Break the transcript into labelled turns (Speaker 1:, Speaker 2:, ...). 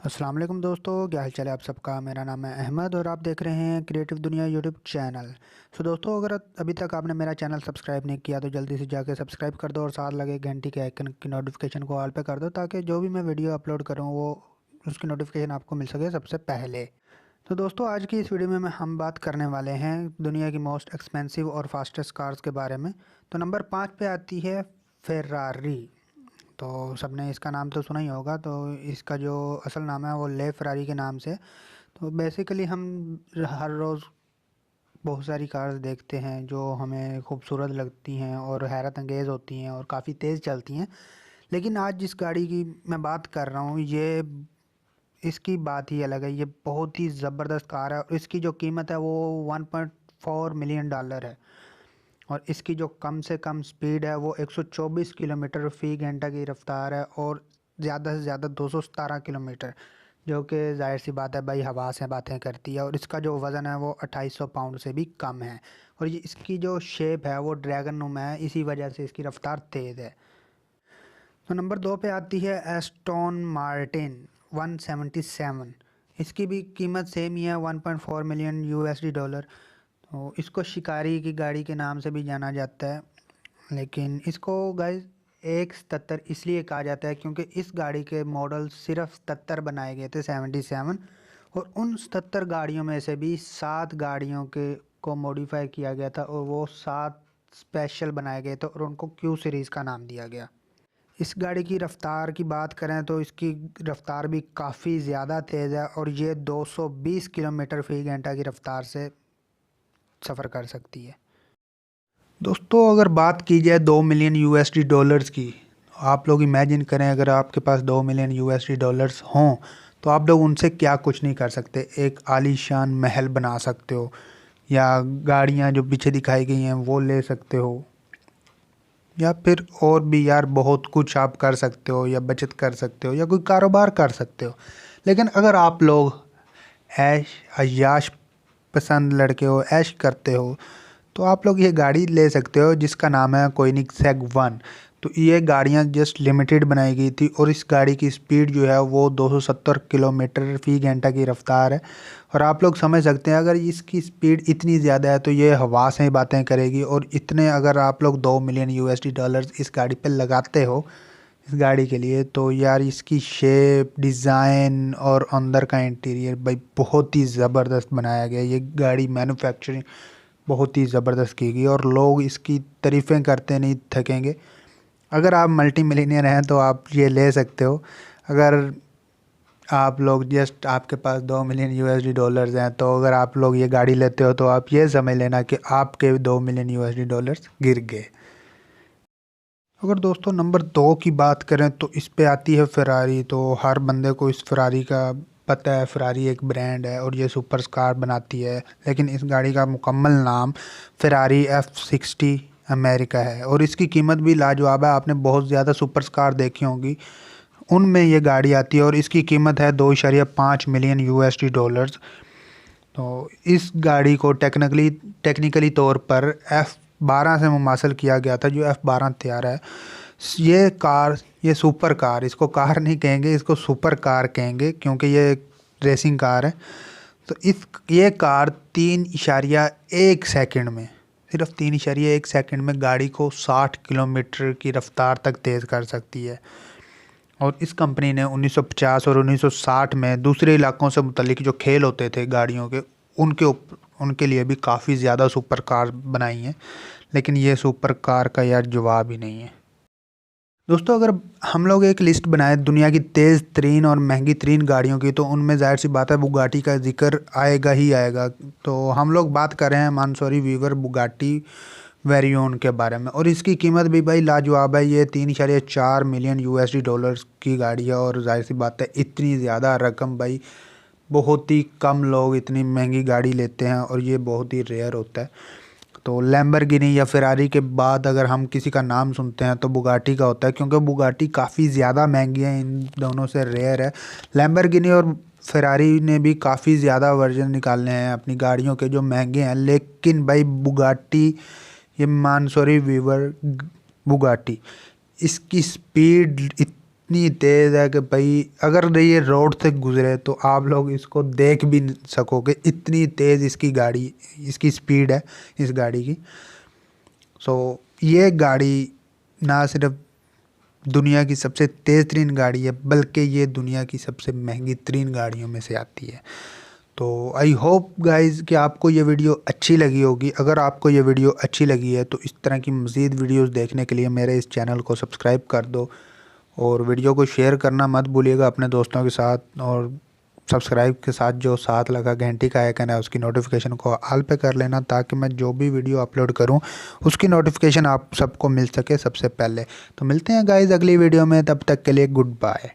Speaker 1: अस्सलाम वालेकुम दोस्तों, क्या हाल चाल है आप सबका। मेरा नाम है अहमद और आप देख रहे हैं क्रिएटिव दुनिया यूट्यूब चैनल। सो दोस्तों, अगर अभी तक आपने मेरा चैनल सब्सक्राइब नहीं किया तो जल्दी से जाके सब्सक्राइब कर दो और साथ लगे घंटी के आइकन की नोटिफिकेशन को ऑल पे कर दो, ताकि जो भी मैं वीडियो अपलोड करूँ वो उसकी नोटिफिकेशन आपको मिल सके सबसे पहले। तो दोस्तों, आज की इस वीडियो में हम बात करने वाले हैं दुनिया की मोस्ट एक्सपेंसिव और फास्टेस्ट कार्स के बारे में। तो नंबर 5 पे आती है फेरारी। तो सबने इसका नाम तो सुना ही होगा। तो इसका जो असल नाम है वो ले फरारी के नाम से। तो बेसिकली हम हर रोज़ बहुत सारी कार्स देखते हैं जो हमें खूबसूरत लगती हैं और हैरत अंगेज़ होती हैं और काफ़ी तेज़ चलती हैं। लेकिन आज जिस गाड़ी की मैं बात कर रहा हूँ, ये इसकी बात ही अलग है। ये बहुत ही ज़बरदस्त कार है और इसकी जो कीमत है वो 1.4 मिलियन डॉलर है। और इसकी जो कम से कम स्पीड है वो 124 किलोमीटर फ़ी घंटा की रफ्तार है और ज़्यादा से ज़्यादा 217 किलोमीटर, जो कि जाहिर सी बात है भाई, हवा से बातें करती है। और इसका जो वज़न है वो 2800 पाउंड से भी कम है। और ये इसकी जो शेप है वो ड्रैगन नुमा है, इसी वजह से इसकी रफ्तार तेज़ है। तो नंबर 2 पे आती है एस्टोन मार्टिन 177। इसकी भी कीमत सेम ही है, 1.4 मिलियन यूएसडी डॉलर। तो इसको शिकारी की गाड़ी के नाम से भी जाना जाता है। लेकिन इसको गाइस 177 इसलिए कहा जाता है क्योंकि इस गाड़ी के मॉडल सिर्फ 77 बनाए गए थे, 77। और उन 77 गाड़ियों में से भी 7 गाड़ियों के को मॉडिफाई किया गया था और वो 7 स्पेशल बनाए गए थे और उनको क्यू सीरीज़ का नाम दिया गया। इस गाड़ी की रफ़्तार की बात करें तो इसकी रफ़्तार भी काफ़ी ज़्यादा तेज़ है और ये 220 किलोमीटर फ़ी घंटा की रफ़्तार से सफ़र कर सकती है। दोस्तों, अगर बात की जाए 2 मिलियन यूएसडी डॉलर्स की, आप लोग इमेजिन करें अगर आपके पास 2 मिलियन यूएसडी डॉलर्स हों तो आप लोग उनसे क्या कुछ नहीं कर सकते। एक आलीशान महल बना सकते हो, या गाड़ियां जो पीछे दिखाई गई हैं वो ले सकते हो, या फिर और भी यार बहुत कुछ आप कर सकते हो, या बचत कर सकते हो, या कोई कारोबार कर सकते हो। लेकिन अगर आप लोग ऐश अय्याश पसंद लड़के हो, ऐश करते हो, तो आप लोग ये गाड़ी ले सकते हो जिसका नाम है कोनिग्सेग वन। तो ये गाड़ियाँ जस्ट लिमिटेड बनाई गई थी और इस गाड़ी की स्पीड जो है वो 270 किलोमीटर फ़ी घंटा की रफ्तार है। और आप लोग समझ सकते हैं अगर इसकी स्पीड इतनी ज़्यादा है तो ये हवा से ही बातें करेगी। और इतने अगर आप लोग 2 मिलियन यूएसडी डॉलर्स इस गाड़ी पे लगाते हो इस गाड़ी के लिए, तो यार इसकी शेप, डिज़ाइन और अंदर का इंटीरियर भाई बहुत ही ज़बरदस्त बनाया गया है। ये गाड़ी मैन्युफैक्चरिंग बहुत ही ज़बरदस्त की गई और लोग इसकी तारीफ़ें करते नहीं थकेंगे। अगर आप मल्टी मिलीनियर हैं तो आप ये ले सकते हो। अगर आप लोग जस्ट आपके पास 2 मिलियन यूएसडी डॉलर्स हैं तो अगर आप लोग ये गाड़ी लेते हो तो आप ये समझ लेना कि आपके 2 मिलियन यूएसडी डॉलर्स गिर गए। अगर दोस्तों नंबर 2 की बात करें तो इस पे आती है फ़ेरारी। तो हर बंदे को इस फ़ेरारी का पता है, फ़ेरारी एक ब्रांड है और ये सुपर कार बनाती है। लेकिन इस गाड़ी का मुकम्मल नाम फ़ेरारी F60 अमेरिका है और इसकी कीमत भी लाजवाब है। आपने बहुत ज़्यादा सुपर कार देखी होंगी, उनमें ये गाड़ी आती है और इसकी कीमत है 2.5 मिलियन यूएसडी डॉलर्स। तो इस गाड़ी को टेक्निकली तौर पर F12 से मुमासिल किया गया था, जो F12 तैयार है। ये कार, ये सुपर कार, इसको कार नहीं कहेंगे, इसको सुपर कार कहेंगे क्योंकि ये एक रेसिंग कार है। तो ये कार 3.1 सेकंड में, सिर्फ 3.1 सेकंड में गाड़ी को 60 किलोमीटर की रफ्तार तक तेज़ कर सकती है। और इस कंपनी ने 1950 और 1960 में दूसरे इलाकों से मुतल्लिक जो खेल होते थे गाड़ियों के, उनके लिए भी काफ़ी ज़्यादा सुपर कार बनाई हैं। लेकिन ये सुपर कार का यार जवाब ही नहीं है। दोस्तों, अगर हम लोग एक लिस्ट बनाए दुनिया की तेज़ तरीन और महंगी तरीन गाड़ियों की, तो उनमें जाहिर सी बात है बुगाटी का जिक्र आएगा ही आएगा। तो हम लोग बात कर रहे हैं मानसोरी वीवर बुगाटी वेरियोन के बारे में और इसकी कीमत भी भाई लाजवाब है। ये 3.4 मिलियन यूएसडी डॉलर्स की गाड़ी है और जाहिर सी बात है इतनी ज़्यादा रकम भाई बहुत ही कम लोग इतनी महंगी गाड़ी लेते हैं और ये बहुत ही रेयर होता है। तो लैम्बोर्गिनी या फेरारी के बाद अगर हम किसी का नाम सुनते हैं तो बुगाटी का होता है, क्योंकि बुगाटी काफ़ी ज़्यादा महंगी है, इन दोनों से रेयर है। लैम्बोर्गिनी और फेरारी ने भी काफ़ी ज़्यादा वर्जन निकालने हैं अपनी गाड़ियों के जो महंगे हैं, लेकिन भाई बुगाटी, ये मानसोरी वीवर बुगाटी, इसकी स्पीड इतनी तेज़ है कि भाई अगर ये रोड से गुजरे तो आप लोग इसको देख भी नहीं सकोगे, इतनी तेज़ इसकी गाड़ी, इसकी स्पीड है इस गाड़ी की। सो ये गाड़ी ना सिर्फ दुनिया की सबसे तेज़ तरीन गाड़ी है, बल्कि ये दुनिया की सबसे महंगी तरीन गाड़ियों में से आती है। तो आई होप गाइज़ कि आपको ये वीडियो अच्छी लगी होगी। अगर आपको ये वीडियो अच्छी लगी है तो इस तरह की मज़ीद वीडियोस देखने के लिए मेरे इस चैनल को सब्सक्राइब कर दो और वीडियो को शेयर करना मत भूलिएगा अपने दोस्तों के साथ। और सब्सक्राइब के साथ जो साथ लगा घंटी का आइकन है उसकी नोटिफिकेशन को ऑल पे कर लेना, ताकि मैं जो भी वीडियो अपलोड करूं उसकी नोटिफिकेशन आप सबको मिल सके सबसे पहले। तो मिलते हैं गाइज़ अगली वीडियो में, तब तक के लिए गुड बाय।